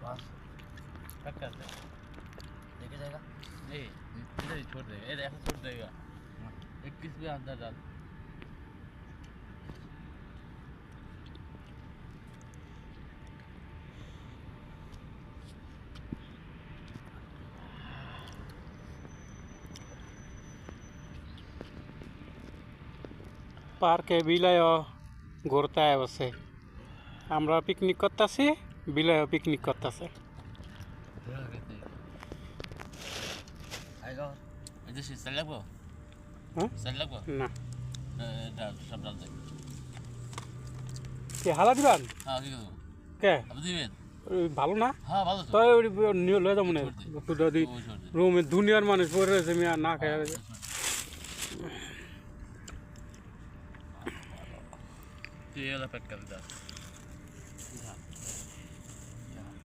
बस कट करते लेके जाएगा नहीं इधर ही छोड़ देगा इधर ऐसा छोड़ देगा 21 पे अंदर डाल পার্কে বিলায় ঘুরতে বসে আমরা পিকনিক করতেছি বিলায় পিকনিক করতেছে आएगा इधर से चल लगो हाँ चल लगो না डाल सब डाल दे কি হালা দিবান हाँ ठीक है কে अब दीवें ওই ভালো না हाँ भालो তো নিয়ে লয়ে যাবো না একটু যদি वो छोड़ दे রুমে দুনিয়ার মানুষ পড়ে রয়েছে আমি আর না খেয়ে ये वाला पैक कर दे